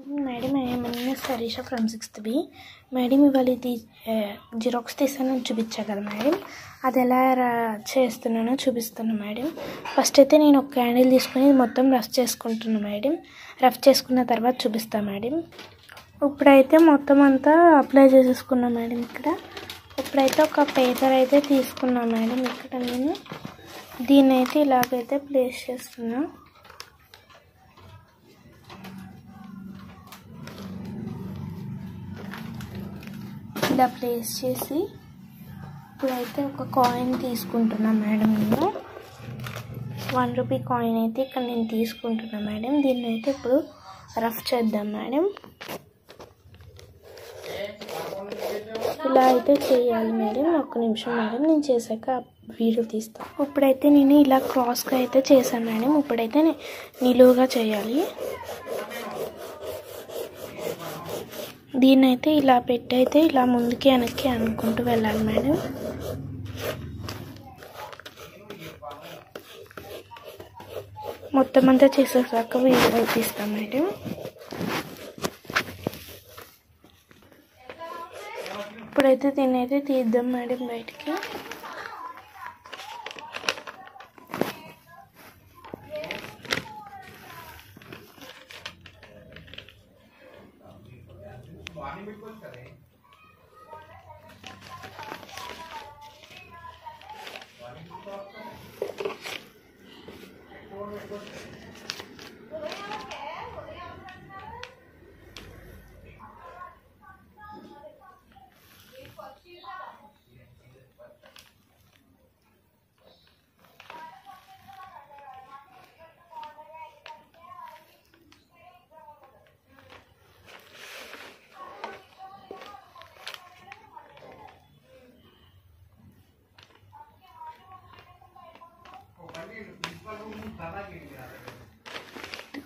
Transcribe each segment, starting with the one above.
Madam, my name is Sarisha from 6th B. Madam, ఇవాళ ఇది xerox తీసానని చూపించా కదా మేడం, అది ఎలా చేస్తున్నానో చూపిస్తాను మేడం. ఫస్ట్ అయితే నేను ఒక క్యాండిల్ తీసుకుని మొత్తం రఫ్ చేసుకుంటున్నాను మేడం. రఫ్ చేసుకున్న తర్వాత చూపిస్తాను మేడం. ఇప్పుడైతే మొత్తం అంతా అప్లై చేసేసుకున్నాను మేడం. ఇప్పుడైతే ఒక పేపర్ అయితే తీసుకున్నాను మేడం. ఇక్కడ నేను దీన్ని అయితే ఇలాగైతే ప్లేస్ చేస్తున్నా. ఇలా ప్లేస్ చేసి ఇప్పుడైతే ఒక కాయిన్ తీసుకుంటున్నా మేడం. నేను 1 రూపీ కాయిన్ అయితే ఇక్కడ నేను తీసుకుంటున్నా మేడం. దీన్ని అయితే ఇప్పుడు రఫ్ చేద్దాం మేడం. ఇలా అయితే చేయాలి మేడం. ఒక్క నిమిషం మేడం, నేను చేశాక వీడియో తీస్తాను. ఇప్పుడైతే నేను ఇలా క్రాస్గా అయితే చేశాను మేడం. ఇప్పుడైతే నిలువుగా చేయాలి. దీన్ని అయితే ఇలా పెట్టి అయితే ఇలా ముందుకి వెనక్కి అనుకుంటూ వెళ్ళాలి మేడం. మొత్తం అంతా చేసేసాక వీడియో తీస్తాం మేడం. ఇప్పుడైతే దీన్ని అయితే తీద్దాం మేడం బయటికి.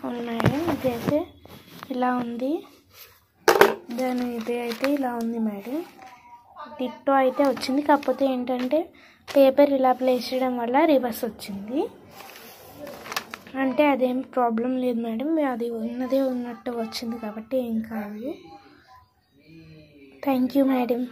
అవును మేడం, ఇదైతే ఇలా ఉంది. దాని ఇది అయితే ఇలా ఉంది మేడం. డిట్టో అయితే వచ్చింది. కాకపోతే ఏంటంటే పేపర్ ఇలా ప్లేస్ చేయడం వల్ల రివర్స్ వచ్చింది. అంటే అదేం ప్రాబ్లం లేదు మేడం, అది ఉన్నదే ఉన్నట్టు వచ్చింది కాబట్టి ఏం కాదు. Thank you madam.